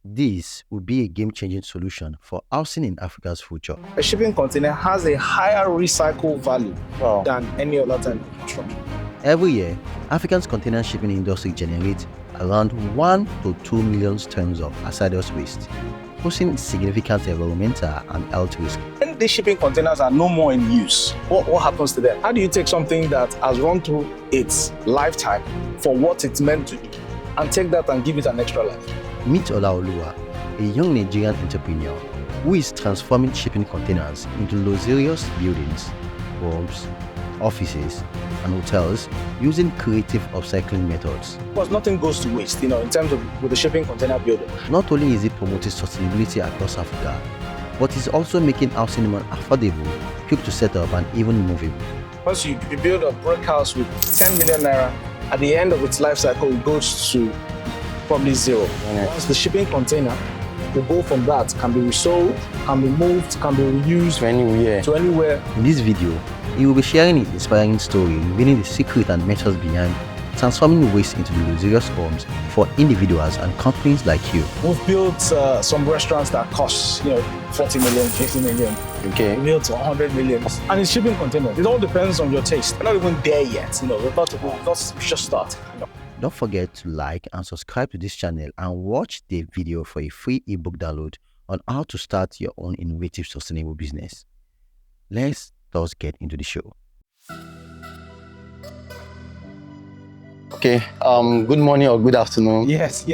This would be a game-changing solution for housing in Africa's future. A shipping container has a higher recycle value than any other type of construction. Every year, Africa's container shipping industry generates around 1 to 2 million tons of hazardous waste, posing significant environmental and health risks. When these shipping containers are no more in use, what happens to them? How do you take something that has run through its lifetime for what it's meant to do and take that and give it an extra life? Meet Olaoluwa, a young Nigerian entrepreneur who is transforming shipping containers into luxurious buildings, homes, offices, and hotels using creative upcycling methods. Because nothing goes to waste, in terms of with the shipping container building. Not only is it promoting sustainability across Africa, but it's also making housing more affordable, quick to set up, and even movable. Once you build a brick house with 10 million naira, at the end of its life cycle, it goes to probably zero. Once the shipping container will go from that, can be resold, can be moved, can be reused to anywhere. In this video, he will be sharing an inspiring story revealing the secret and methods behind transforming waste into luxurious homes for individuals and companies like you. We've built some restaurants that cost 40 million, 50 million. Okay. We built 100 million. And it's shipping containers. It all depends on your taste. We're not even there yet. We're about to go. Let's just start. Don't forget to like and subscribe to this channel and watch the video for a free ebook download on how to start your own innovative sustainable business. Let's thus get into the show. Okay, good morning or good afternoon. Yes.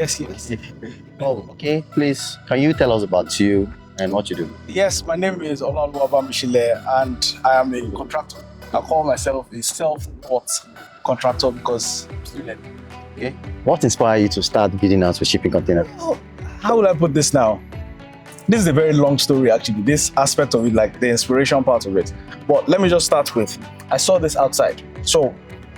Oh, okay, please, can you tell us about you and what you do? Yes, my name is Olaoluwa Mishile and I am a contractor. I call myself a self-taught contractor because I'm a student. Okay. What inspired you to start building out with shipping containers? How will I put this now? This is a very long story actually, this aspect of it, like the inspiration part of it. But let me just start with, I saw this outside. So,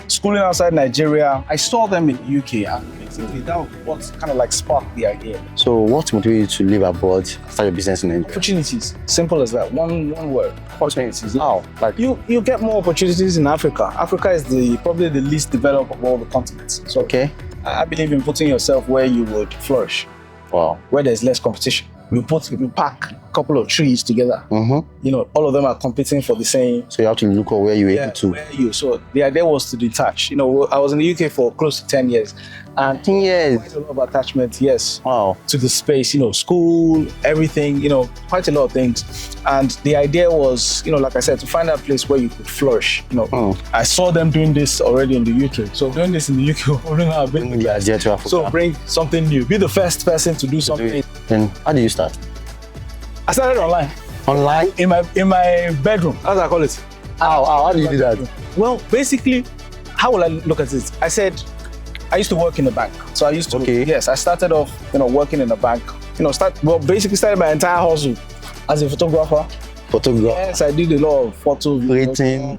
schooling outside Nigeria, I saw them in the UK and basically that was what kind of like sparked the idea. So what motivated you to live abroad, start your business in Nigeria? Opportunities, simple as that, one word, opportunities. How? Like you get more opportunities in Africa. Africa is probably the least developed of all the continents. So okay. I believe in putting yourself where you would flourish. Wow. Where there's less competition. We pack a couple of trees together. All of them are competing for the same. So you have to look at where you're able to. Where you. So the idea was to detach. I was in the UK for close to 10 years. And 10 years. Quite a lot of attachment, yes. Wow. To the space, school, everything, quite a lot of things. And the idea was, like I said, to find a place where you could flourish. I saw them doing this already in the UK. So doing this in the UK, so bring something new. Be the first person to do something. Then how did you start? I started online. Online? In my bedroom, as I call it. How did you do that? Well, basically, how will I look at it? I said, I used to work in a bank. So I used to, yes, I started off, working in a bank. Basically started my entire hustle as a photographer. Yes, I did a lot of photo creating.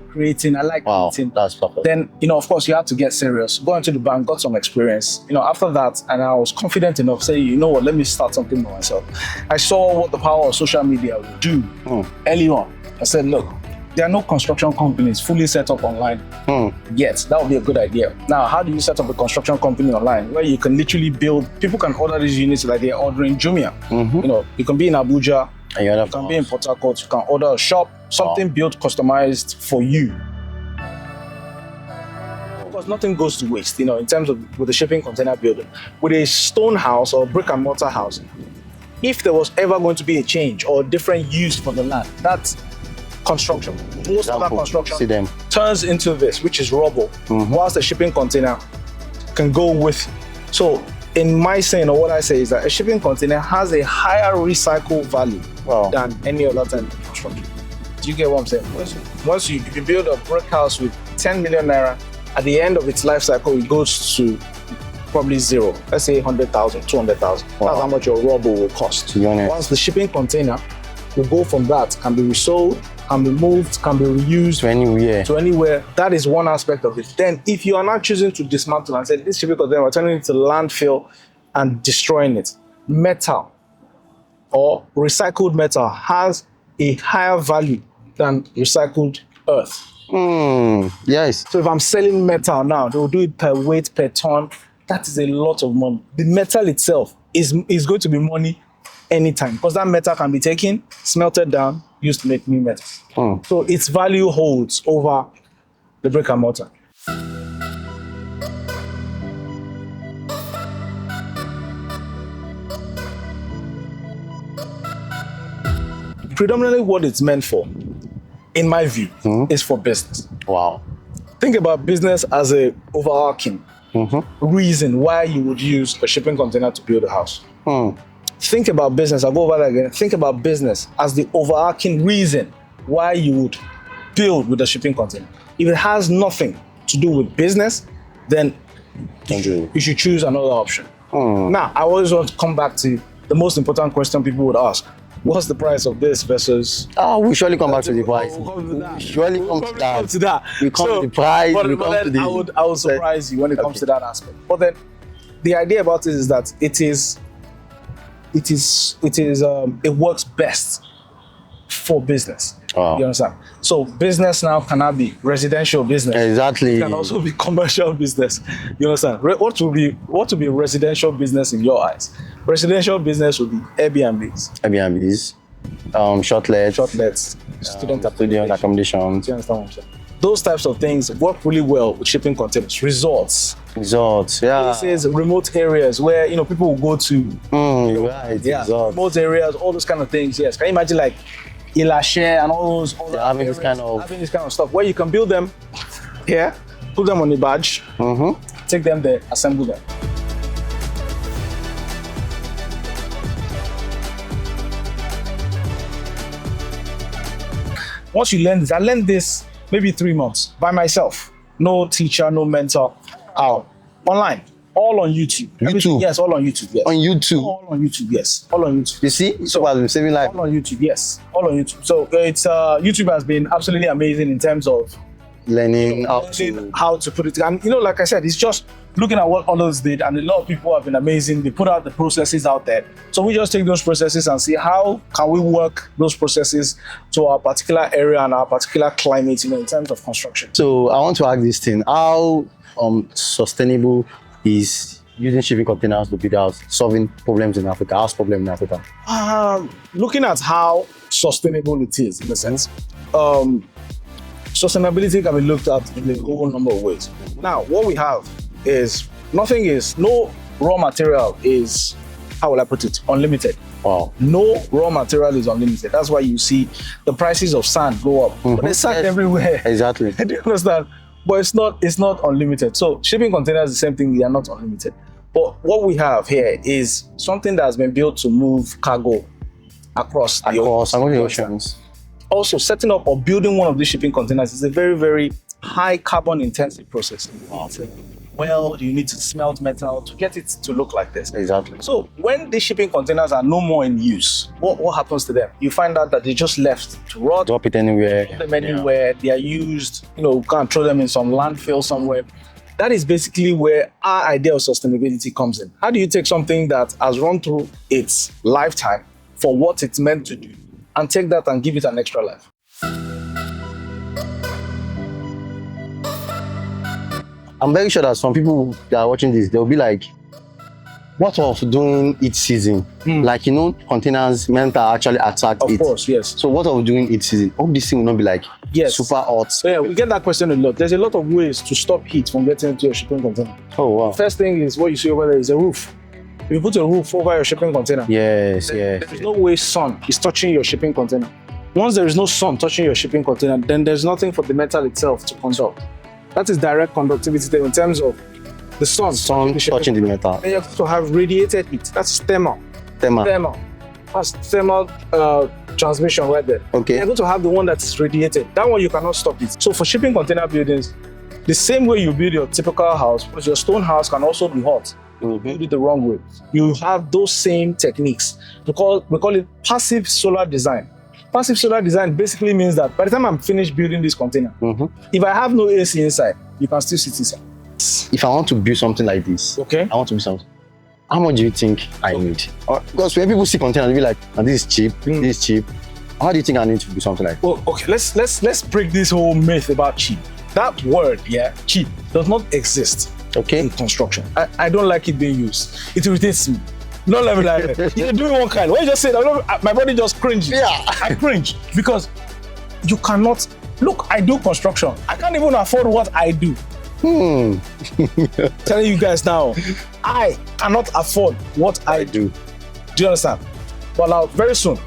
I like creating. That's perfect. Then, of course, you have to get serious. Go into the bank, got some experience. After that, and I was confident enough, say, you know what, let me start something for myself. I saw what the power of social media would do early on. I said, look, there are no construction companies fully set up online yet. That would be a good idea. Now, how do you set up a construction company online where you can literally build, people can order these units like they're ordering Jumia. You can be in Abuja, you can be in Port Harcourt, you can order a shop, something built, customized for you. Because nothing goes to waste, in terms of with the shipping container building. With a stone house or brick and mortar house, if there was ever going to be a change or different use for the land, that's construction. Most of that construction turns into this, which is rubble, whilst the shipping container can go with. So in my saying, or what I say is that a shipping container has a higher recycle value than any other type of construction. Do you get what I'm saying? Once you build a brick house with 10 million naira, at the end of its life cycle, it goes to probably zero. Let's say 100,000, 200,000. That's how much your rubble will cost. Once the shipping container will go from that, can be resold, can be moved, can be reused to anywhere. That is one aspect of it. Then if you are not choosing to dismantle and say this shipping container, we're turning it to landfill and destroying it, metal or recycled metal has a higher value than recycled earth. Yes. So if I'm selling metal now, they will do it per weight, per ton. That is a lot of money. The metal itself is going to be money anytime, because that metal can be taken, smelted down, used to make new metal. So its value holds over the brick and mortar. Predominantly what it's meant for, in my view, is for business. Wow. Think about business as a overarching reason why you would use a shipping container to build a house. Think about business, I'll go over that again. Think about business as the overarching reason why you would build with a shipping container. If it has nothing to do with business, then you should choose another option. Now, I always want to come back to the most important question people would ask. What's the price of this versus... we surely come back to the price. We surely come to that. We come to the price, but we come to the... I would surprise you when it comes to that aspect. But then, the idea about it is that it works best for business. Wow. You understand? So business now cannot be residential business. Exactly. It can also be commercial business. You understand? What would be residential business in your eyes? Residential business would be Airbnbs, shortlets, student accommodations. Do you understand what I'm saying? Those types of things work really well with shipping containers. Resorts, yeah. places, remote areas where people will go to. Right. Yeah, Resorts. remote areas, all those kind of things. Yes, can you imagine like Ilashe and all those having this kind of stuff where you can build them here, put them on a barge, take them there, assemble them. Once you learn this, I learned this maybe 3 months by myself. No teacher, no mentor. Online. All on YouTube. YouTube? Yes, all on YouTube. Yes. On YouTube? All on YouTube, yes. All on YouTube. You see? So I've been saving life. All on YouTube, yes. All on YouTube. So it's YouTube has been absolutely amazing in terms of learning how to put it. And like I said, it's just looking at what others did, and a lot of people have been amazing. They put out the processes out there. So we just take those processes and see how can we work those processes to our particular area and our particular climate, in terms of construction. So I want to ask this thing: how sustainable is using shipping containers to build house, solving problems in Africa, house problem in Africa? Looking at how sustainable it is, in a sense, sustainability can be looked at in a whole number of ways. Now, what we have is no raw material is, how will I put it, unlimited. Wow. No raw material is unlimited. That's why you see the prices of sand go up. But there's sand everywhere. Exactly. Do you understand? But it's not unlimited. So shipping containers is the same thing, they are not unlimited. But what we have here is something that has been built to move cargo across the oceans. Also, setting up or building one of these shipping containers is a very, very high carbon intensive process. Well, you need to smelt metal to get it to look like this. Exactly. So when these shipping containers are no more in use, what happens to them? You find out that they just left to rot. Drop it anywhere. Drop them anywhere. They are used, you can't throw them in some landfill somewhere. That is basically where our idea of sustainability comes in. How do you take something that has run through its lifetime for what it's meant to do and take that and give it an extra life? I'm very sure that some people that are watching this, they'll be like, what of doing each season? Like, containers meant to actually attack it. Of course, yes. So what of doing each season? Hope this thing will not be like super hot. So yeah, we get that question a lot. There's a lot of ways to stop heat from getting into your shipping container. Oh, wow. First thing is what you see over there is a roof. If you put a roof over your shipping container, there is no way sun is touching your shipping container. Once there is no sun touching your shipping container, then there's nothing for the metal itself to conduct. That is direct conductivity in terms of the sun touching the metal. Then you have to have radiated heat. That's thermal. That's thermal transmission right there. Okay. You're going to have the one that's radiated. That one you cannot stop it. So for shipping container buildings, the same way you build your typical house, because your stone house can also be hot. You build it the wrong way. You have those same techniques. We call it passive solar design. Passive solar design basically means that by the time I'm finished building this container, if I have no AC inside, you can still sit inside. If I want to build something like this, okay, I want to build something. How much do you think I need? Because when people see containers, they'll be like, oh, this is cheap, this is cheap. How do you think I need to do something like that? Well, okay, let's break this whole myth about cheap. That word, cheap, does not exist in construction. I don't like it being used. It irritates me. Not let me like that. You're doing one kind. When you just say that, my body just cringes. Yeah. I cringe because you cannot. Look, I do construction. I can't even afford what I do. Telling you guys now, I cannot afford what I do. Do you understand? But now, very soon.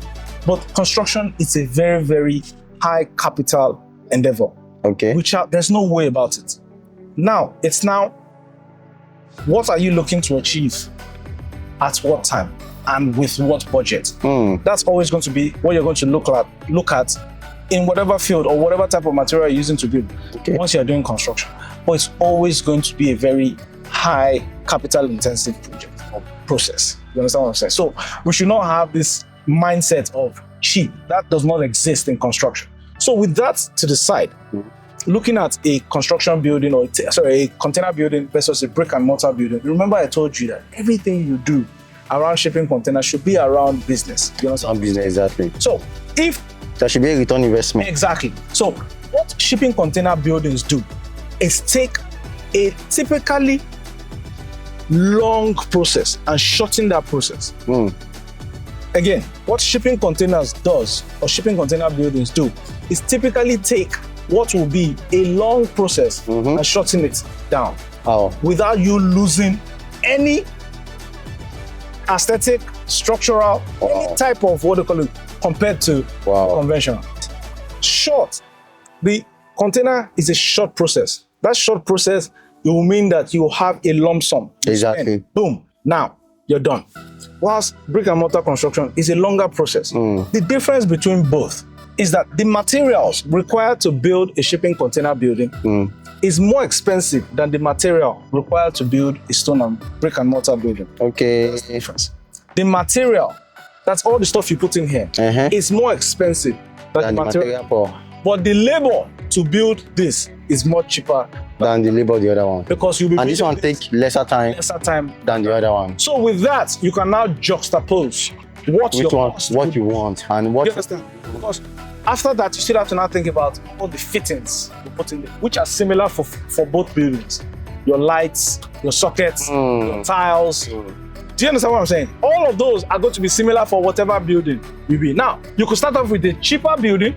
But construction is a very, very high capital endeavor. Okay. Which there's no way about it. Now, what are you looking to achieve at what time and with what budget? That's always going to be what you're going to look at in whatever field or whatever type of material you're using to build once you're doing construction. But it's always going to be a very high capital intensive project or process. You understand what I'm saying? So we should not have this mindset of cheap. That does not exist in construction. So with that to the side, looking at a construction building or a container building versus a brick and mortar building, remember I told you that everything you do around shipping containers should be around business. You understand? Business, exactly. So if there should be a return investment. Exactly. So what shipping container buildings do is take a typically long process and shorten that process. Again, what shipping containers does or shipping container buildings do is typically take what will be a long process and shorten it down without you losing any aesthetic, structural, any type of what they call it compared to conventional. Short. The container is a short process. That short process, it will mean that you have a lump sum. Exactly. And boom. Now you're done. Whilst brick and mortar construction is a longer process. The difference between both is that the materials required to build a shipping container building is more expensive than the material required to build a stone and brick and mortar building. Okay. That's the difference. The material, that's all the stuff you put in here, is more expensive than the material. But the labor to build this is much cheaper than the labor of the other one. Because you'll be and this one take lesser time than the other one. So with that, you can now juxtapose what you want and what you understand. Because after that, you still have to now think about all the fittings you put in there, which are similar for both buildings. Your lights, your sockets, your tiles. Do you understand what I'm saying? All of those are going to be similar for whatever building you be. Now, you could start off with a cheaper building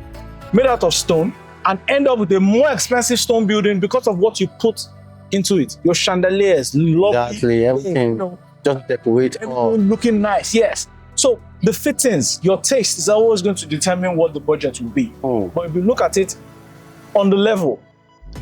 made out of stone and end up with a more expensive stone building because of what you put into it. Your chandeliers, lovely, everything, just decorate, everything looking nice. Yes. So the fittings, your taste is always going to determine what the budget will be. But if you look at it on the level,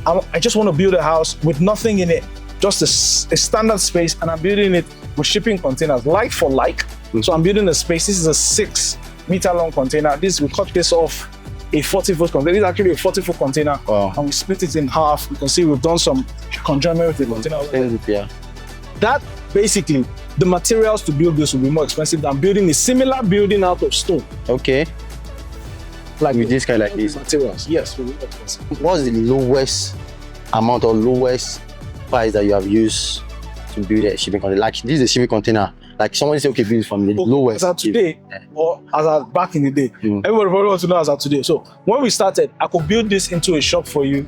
I just want to build a house with nothing in it, just a standard space, and I'm building it with shipping containers, like for like. So I'm building a space. This is a 6-meter long container. We cut this off a 40-foot container. This is actually a 40-foot container. And we split it in half. You can see we've done some conjoinment with the container. That basically, the materials to build this will be more expensive than building a similar building out of stone. Okay. Like with this kind like this. Materials, yes, will be more expensive. What's the lowest amount or lowest price that you have used to build a shipping container? Like this is a shipping container. Like someone say, okay, build it from the lowest. As of today, or as of back in the day, everybody probably wants to know as of today. So when we started, I could build this into a shop for you,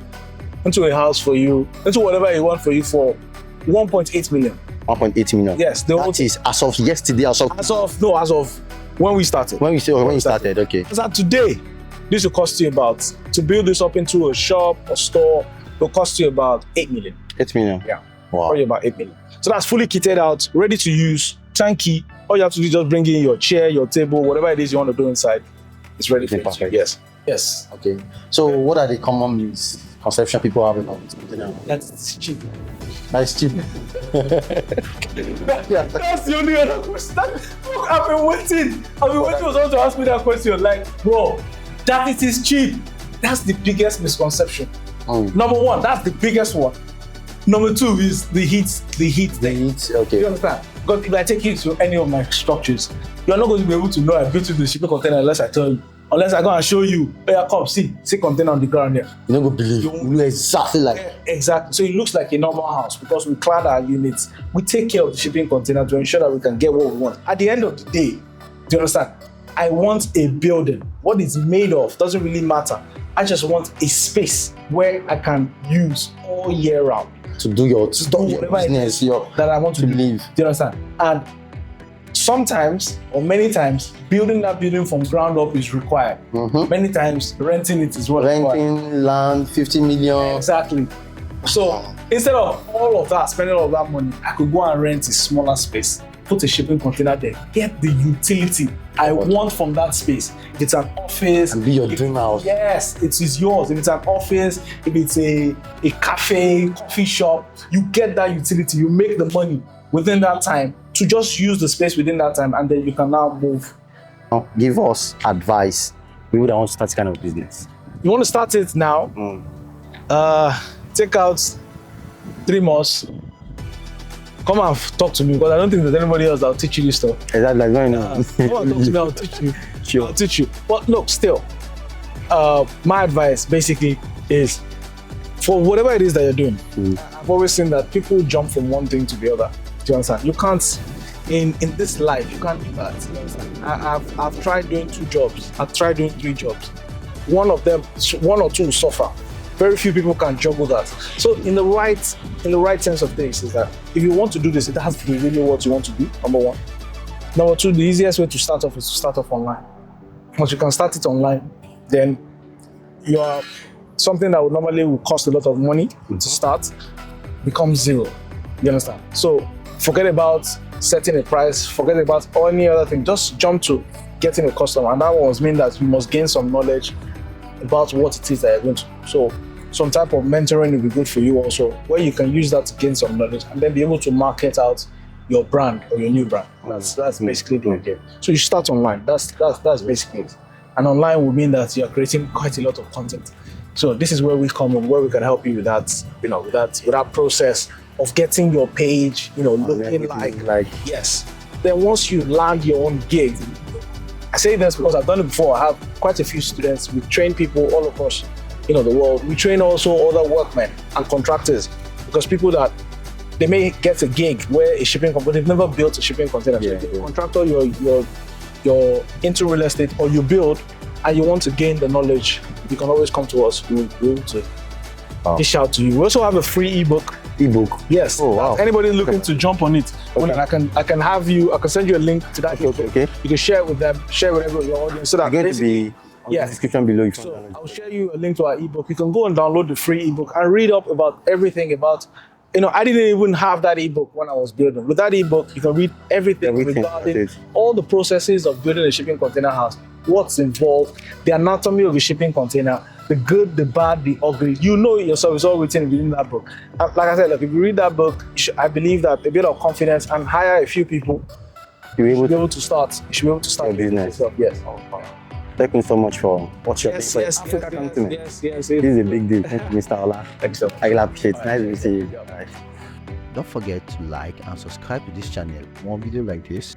into a house for you, into whatever you want for you for 1.8 million. 1.8 million. Yes, that is as of yesterday. As of when we started. When you started, okay. As of today, this will cost you about, to build this up into a shop or store, it will cost you about 8 million. 8 million? Yeah. Wow. Probably about 8 million. So that's fully kitted out, ready to use, turnkey. All you have to do is just bring in your chair, your table, whatever it is you want to do inside. It's ready for you. Yes. Yes. Okay. So what are the common misconceptions people have about this container? That's cheap. That's cheap. That's the only other question. Look, I've been waiting for someone to ask me that question. Like, bro, that it is cheap. That's the biggest misconception. Number one, that's the biggest one. Number two is the heat. Okay. You understand? Because if I take you to any of my structures, you're not going to be able to know I built the shipping container unless I tell you. Unless I go and show you, come, see container on the ground there. You don't go believe. You look exactly like. Exactly. So it looks like a normal house because we clad our units. We take care of the shipping container to ensure that we can get what we want. At the end of the day, do you understand? I want a building. What it's made of doesn't really matter. I just want a space where I can use all year round to do your business, that I want to believe. Do you understand? And sometimes or many times building that building from ground up is required. Many times renting it is what required. Renting land, 50 million. Exactly. So instead of all of that, spending all of that money, I could go and rent a smaller space, put a shipping container there, get the utility I want from that space. If it's an office, And be your dream house. yes, it is yours. If it's an office, if it's a cafe, coffee shop, you get that utility, you make the money within that time to just use the space within that time, and then you can now move. Now, give us advice. We would want to start this kind of business. You want to start it now? Take out 3 months. Come and talk to me, because I don't think there's anybody else that'll teach you this stuff. Exactly, like going on. Come and talk to me, I'll teach you. Sure. I'll teach you. But look, still, my advice basically is for whatever it is that you're doing. I've always seen that people jump from one thing to the other. Do you understand? You can't, in this life, you can't do that. You understand? I've tried doing 2 jobs. I've tried doing 3 jobs. One of them, 1 or 2 will suffer. Very few people can juggle that. So in the right sense of things is that if you want to do this, it has to be really what you want to do, number 1. Number 2, the easiest way to start off is to start off online. Once you can start it online, then you are something that would normally cost a lot of money to start becomes 0. You understand? So forget about setting a price, forget about any other thing. Just jump to getting a customer, and that was mean that you must gain some knowledge about what it is that you're going to do. So some type of mentoring will be good for you also, where you can use that to gain some knowledge and then be able to market out your brand or your new brand. That's basically the idea. So you start online. That's basically it. And online will mean that you're creating quite a lot of content. So this is where we come in, where we can help you with that, with that process of getting your page, looking like yes. Then once you land your own gig, I say this because I've done it before. I have quite a few students. We train people all across, the world. We train also other workmen and contractors, because people that they may get a gig where a shipping company, they've never built a shipping container. Yeah, so contractor, you're into real estate or you build and you want to gain the knowledge, you can always come to us. We'll be able to dish out to you. We also have a free ebook. Yes. Oh wow. Anybody looking to jump on it, okay. I can send you a link to that. Okay. You can share it with them, share it with your audience, so that It's going to be on the description below. So I'll share you a link to our ebook. You can go and download the free ebook and read up about everything about. I didn't even have that ebook when I was building. With that ebook, you can read everything regarding all the processes of building a shipping container house, what's involved, the anatomy of a shipping container, the good, the bad, the ugly. You know it yourself. It's all written within that book. Like I said, if you read that book, I believe that a bit of confidence and hire a few people, you should be able to start. You should be able to start your business. Yes. Thank you so much for what you're doing. Yes. This is a big deal. Thank you, Mr. Ola. Thanks so much. I appreciate it. Nice to see you. Don't forget to like and subscribe to this channel for more videos like this.